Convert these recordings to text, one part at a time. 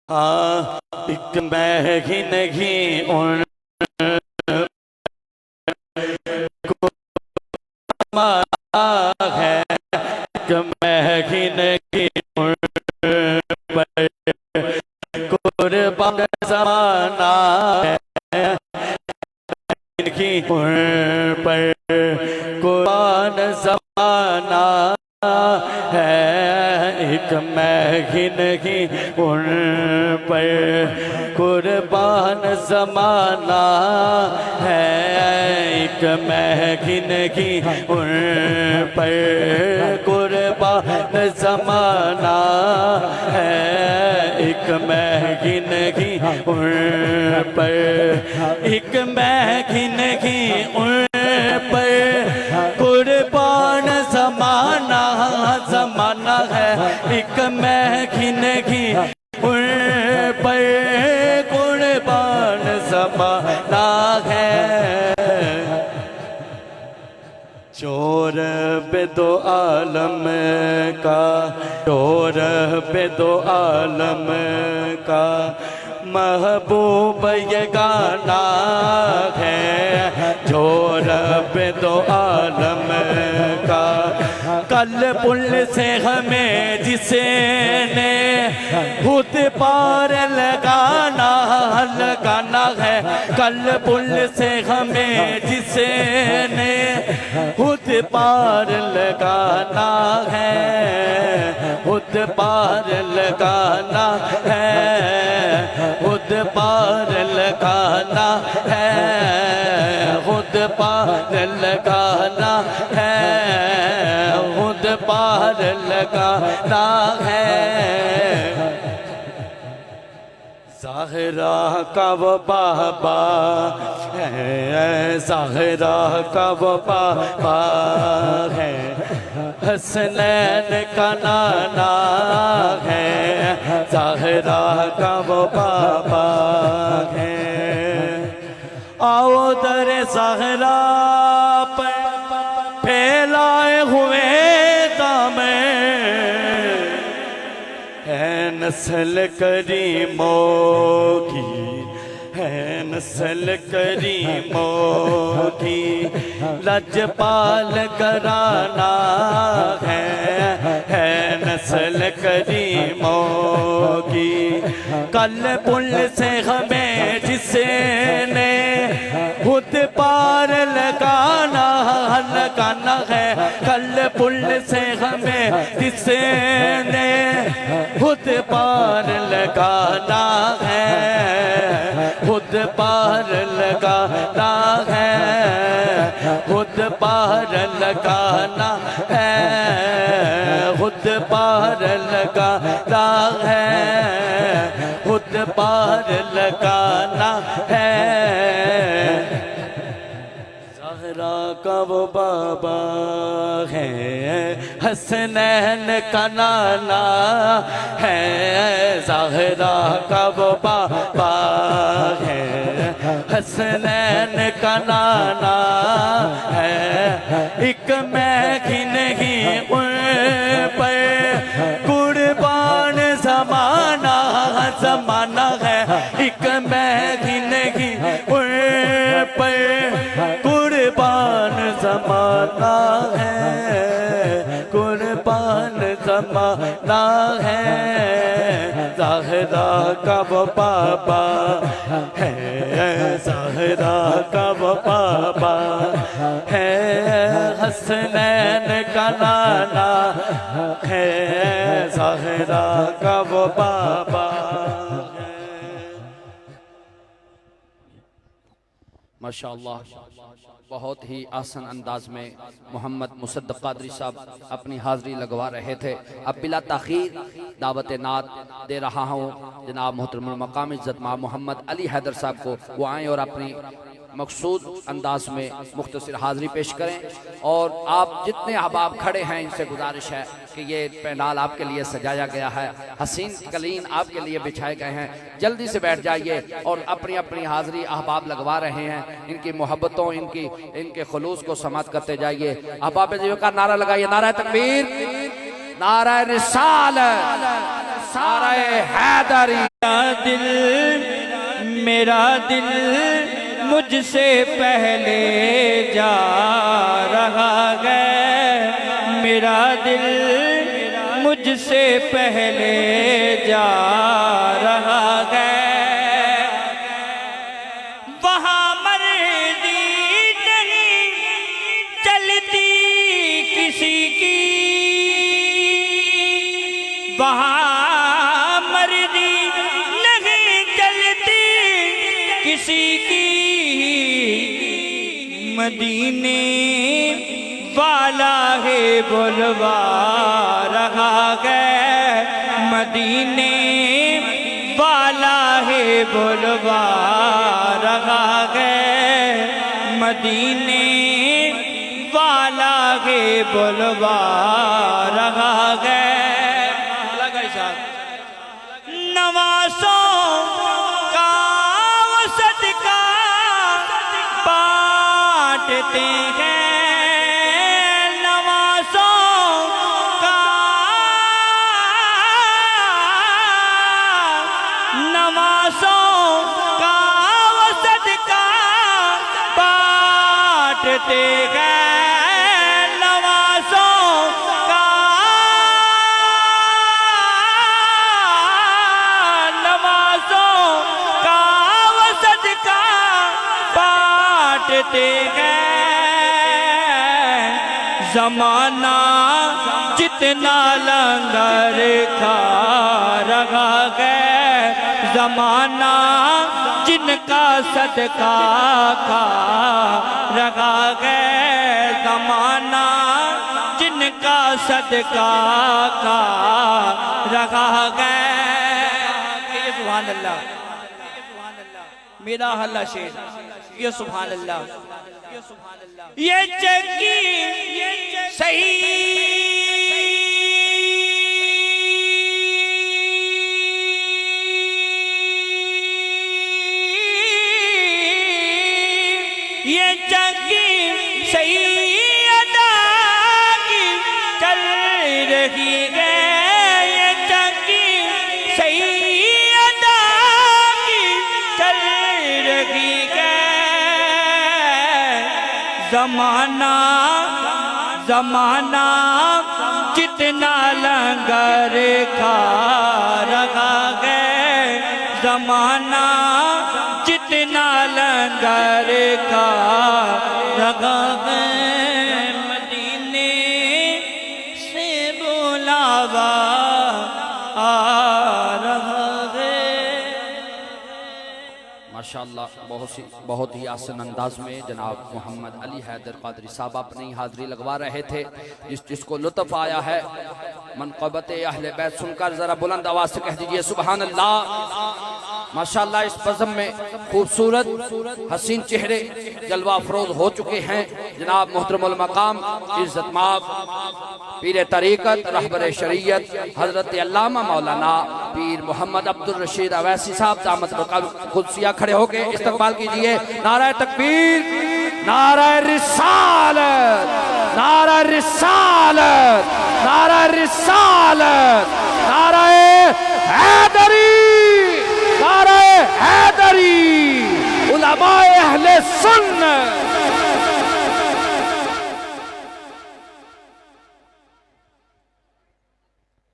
हाँ एक मैं ही नहीं उन है, एक मैं ही नहीं उन पर कुर्बान ज़माना है, इनकी उन पर कुर्बान ज़माना है, एक मैं ही नहीं उन पर कुर्बान ज़माना है, एक मैं ही नहीं उन पर कुर्बान ज़माना है, एक मैं ही नहीं उन पर, एक मैं ही नहीं उन पर कुर्बान ज़माना ज़माना है, एक मैं ही नहीं उन पर कुर्बान ज़माना है। चोर बेदो आलम का, चोर बेदो आलम का महबूब ये गाना है, चोर बेदो आलम का कल पुल से हमें जिसे ने खुद पार लगाना लगाना है, कल पुल से हमें जिसे ने खुद पार लगाना है, खुद पार लगाना है, खुद पार लगाना है, खुद पार लगाना है, खुद पार लगाना है। ज़ाहरा का वो बाबा है, ज़ाहरा का वो बाबा है, हसनैन का नाना है, ज़ाहरा का वो बाबा है। आओ दर ज़ाहरा पर फैलाए हुए दामन है, नस्ल करीमों की है, नस्ल करीमों की लजपाल कराना है नस्ल करीमों की। कल पुल से हमें जिसे ने खुद पार लगाना लगाना है, कल पुल से हमें जिसे ने खुद पार लगाना है, खुद पार लगाना है, खुद पार लगाना है, खुद पार लगाना है, खुद पार लगाना है। ज़हरा का वो बाबा है, हसनैन का नाना है, ज़हरा का वो बाबा है, हसनैन का नाना है। एक मैं ही नहीं उन पर कुर्बान ज़माना ज़माना है, एक मैं ही नहीं उन पर कुर्बान ज़माना है, कुर्बान ज़माना है। ज़हरा का वो बाबा है, ज़हरा का वो बाबा है, हसनैन का नाना है, ज़हरा का वो बाबा। माशाअल्लाह, बहुत ही आसान अंदाज में मोहम्मद मुसद्दक़ क़ादरी साहब अपनी हाज़री लगवा रहे थे। अब बिला ताख़ीर दावत नात दे रहा हूँ जनाब मोहतरम मकाम इज़्ज़त मोहम्मद अली हैदर साहब को, वो आएँ और अपनी मकसूद अंदाज में मुख्तसर हाज़री पेश करें। और आप जितने अहबाब खड़े हैं इनसे गुजारिश है कि ये पंडाल आपके लिए सजाया गया है, हसीन कलीन आपके लिए बिछाए गए हैं, जल्दी से बैठ जाइए और अपनी अपनी हाज़री अहबाब लगवा रहे हैं। इनकी मोहब्बतों इनके खुलूस को समात करते जाइए। अहबाब जीव का नारा लगाइए, नारा तकबीर, नारा रिसालत, नारा है हैदरी। मेरा दिल मुझसे पहले जा रहा है, मेरा दिल मुझसे पहले जा रहा है। वहाँ मर्जी नहीं चलती किसी की, वहाँ मर्जी नहीं चलती किसी की। मदीने वाला है बुलवा रहा है, मदीने वाला है बुलवा रहा है, मदीने वाला है बुलवा रहा है। नवासों का वो सदका बांटते हैं, नवासों का, नवासों का वो सदका बांटते हैं, ज़माना जितना लंगर खा रहा है, ज़माना जिनका सदका खा रहा है, ज़माना जिनका सदका खा रहा है। ये सुभान अल्लाह, मेरा हल्ला शेर, ये सुभान अल्लाह, ये चक्की सही ये चक्की सही अदा की चल रही है, ये चक्की सही अदा की चल रही है। ज़माना ज़माना जितना लंगर खा रहा है, ज़माना जितना लंगर खा रहा है, मदीने से बुलावा आ रहा है। माशाअल्लाह, बहुत ही आसान अंदाज में जनाब मोहम्मद अली हैदर कादरी साहब अपनी हाजिरी लगवा रहे थे। जिसको लुत्फ आया है मनक़बत अहले बैत सुनकर जरा बुलंद आवाज से कह दीजिए सुभान अल्लाह। माशाअल्लाह, इस बज़म में खूबसूरत हसीन चेहरे जलवा अफरोज हो चुके हैं। जनाब मोहतरमुल मकाम इज्जत माब पीर तरीक़त रहबर शरीयत हजरत अल्लामा मौलाना पीर मोहम्मद अब्दुल रशीद अवैसी साहब दामत खुदसिया खड़े होकर इस्तकबाल कीजिए। नारा तकबीर, नारा रिसालत, नारा रिसालत, नारा रिसालत, नारा हैदरी, नारा हैदरी, उलमाए अहले सुन्नत।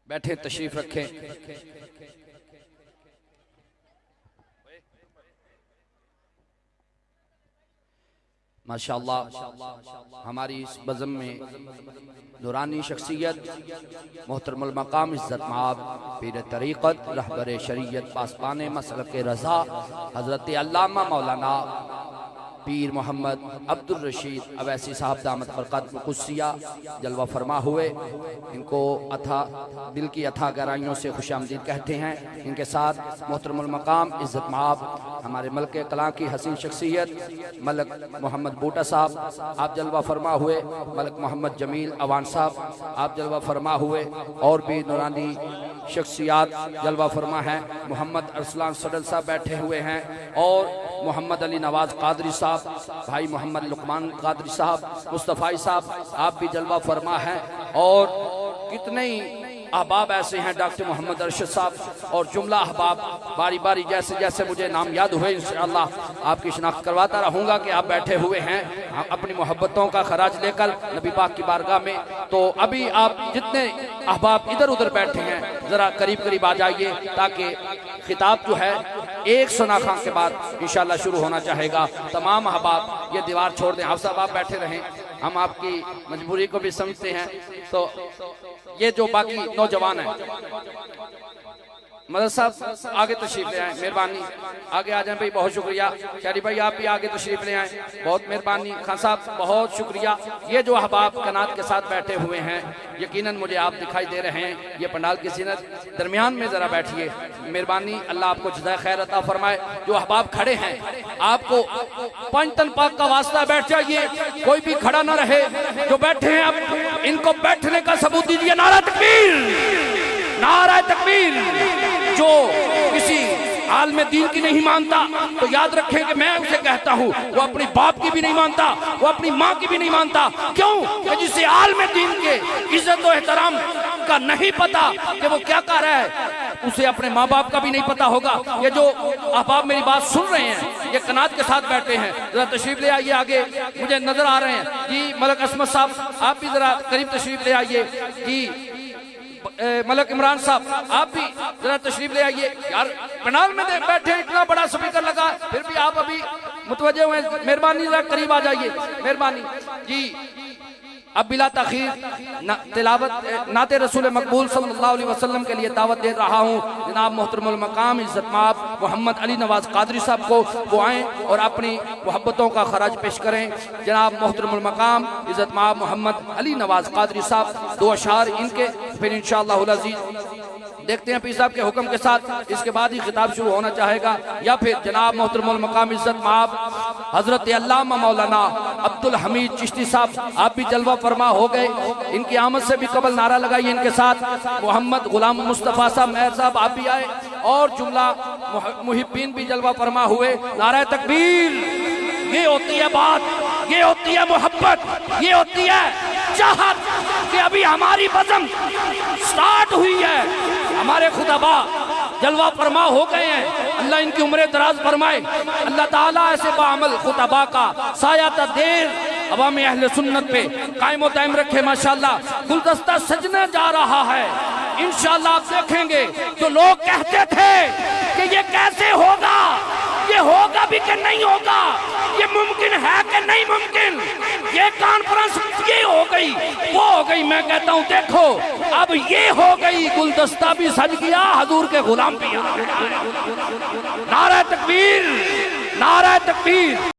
बैठे, तशरीफ रखें। माशाअल्लाह, हमारी इस बज़म में नूरानी शख्सियत मोहतरमुल मकाम इज्जत माब पीर तरीक़त रहबर शरीयत पासबान मसलक रज़ा हज़रत अल्लामा मौलाना पीर मोहम्मद अब्दुल रशीद अवैसी साहब दामत बरक़ातुहु क़ुद्सिया जलवा फरमा हुए। इनको अथा दिल की अथा गहराइयों से खुशामदीद कहते हैं। इनके साथ मोहतरमुल मकाम इज्जत माब हमारे मलक कला की हसीन शख्सियत मलक मोहम्मद बूटा साहब आप जलवा फरमा हुए, मलक मोहम्मद जमील अवान साहब आप जलवा फरमा हुए, और भी नूरानी शख्सियात जलवा फरमा है। मोहम्मद अरसलान सडल साहब बैठे हुए हैं, और मोहम्मद अली नवाज कादरी साहब, भाई मोहम्मद लुकमान कादरी साहब, मुस्तफ़ाई साहब आप भी जलवा फरमा है, और कितने ही अहबाब ऐसे हैं डॉक्टर मोहम्मद अरशद साहब और जुमला अहबाब बारी बारी जैसे जैसे मुझे नाम याद हुए इंशाअल्लाह आपकी शिनाख्त करवाता रहूँगा कि आप बैठे हुए हैं अपनी मोहब्बतों का खराज लेकर नबी पाक की बारगाह में। तो अभी आप जितने अहबाब इधर उधर बैठे हैं ज़रा करीब करीब आ जाइए ताकि खिताब जो है एक सनाखा के बाद इंशाअल्लाह शुरू होना चाहेगा। तमाम अहबाब ये दीवार छोड़ दें, आप सब आप बैठे रहें, हम आपकी मजबूरी को भी समझते हैं। तो ये जो बाकी नौजवान हैं मदद साहब आगे तशरीफ ले आए, मेहरबानी आगे आ जाएं भाई, बहुत शुक्रिया। शहरी भाई आप भी आगे तशरीफ ले आए, बहुत मेहरबानी। खान साहब बहुत शुक्रिया। ये जो अहबाब कनात के साथ बैठे हुए हैं यकीनन मुझे आप दिखाई दे रहे हैं, ये पंडाल की जीनत, दरमियान में जरा बैठिए, मेहरबानी। अल्लाह आपको जज़ाए खैर अता फरमाए। जो अहबाब खड़े हैं आपको पंच तन पाक का वास्ता बैठ जाइए, कोई भी खड़ा ना रहे। जो बैठे हैं आप इनको बैठने का सबूत दीजिए। नारा तकबीर, नारा तकबीर। जो किसी आलम दीन की नहीं मानता तो याद रखें कि मैं उसे कहता हूँ वो अपनी बाप की भी नहीं मानता, वो अपनी माँ की भी नहीं मानता। क्यों? कि जिसे आलम दीन के इज्जत और एहतराम का नहीं पता कि वो क्या कर रहा है, उसे अपने माँ बाप का भी नहीं पता होगा। ये जो अहबाब मेरी बात सुन रहे हैं ये कनात के साथ बैठे हैं, जरा तशरीफ ले आइए आगे, मुझे नजर आ रहे हैं जी। मलक असमत साहब आप भी जरा करीब तशरीफ ले आइए जी। मलक इमरान साहब आप भी जरा तशरीफ ले आइए। यार पंडाल में बैठे इतना बड़ा स्पीकर लगा फिर भी आप अभी मुतवज्जे हुए, मेहरबानी जरा करीब आ जाइए, मेहरबानी जी। अब बिला तखीर तिलावत नाते रसूल मकबूल सल्लल्लाहु अलैहि वसल्लम के लिए दावत दे रहा हूँ जनाब मोहतरमुल मकाम इज्जत माब मोहम्मद अली नवाज कादरी साहब को, वो आएँ और अपनी मोहब्बतों का खराज पेश करें। जनाब मोहतरमुल मकाम इज्जत माब मोहम्मद अली नवाज कादरी साहब दो अशार इनके, फिर इंशाअल्लाह अज़ीज़ देखते हैं पीर साहब के हुक्म के साथ इसके बाद ही खिताब शुरू होना चाहेगा, या फिर जनाब मोहतरमुल मकाम इज्जत माब हजरत अल्लामा मौलाना अब्दुल हमीद चिश्ती साहब आप भी जलवा फरमा हो गए। इनकी आमद से भी कबल नारा लगाइए इनके साथ। मोहम्मद गुलाम मुस्तफ़ा साहब मेहर साहब आप भी आए और जुमला मुहिब्बीन भी जलवा फरमा हुए। नारा तकबीर। ये होती है बात, ये होती है मोहब्बत, ये होती है चाहत कि अभी हमारी बज़म स्टार्ट हुई है। हमारे खुदाबा जलवा फरमा हो गए हैं, अल्लाह इनकी उम्र दराज फरमाए। अल्लाह ताला ऐसे बाअमल खुदाबा का साया देर अवाम अहले सुन्नत पे कायम दायम रखे। माशाअल्लाह गुलदस्ता सजने जा रहा है, इंशाअल्लाह आप देखेंगे। जो लोग कहते थे कि ये कैसे होगा, ये होगा भी कि नहीं होगा, ये मुमकिन है कि नहीं मुमकिन, ये कॉन्फ्रेंस ये हो गई वो हो गई, मैं कहता हूँ देखो अब ये हो गई, गुलदस्ता भी सज गया, हजूर के गुलाम भी आ गए। नारा तकबीर, नारा तकबीर।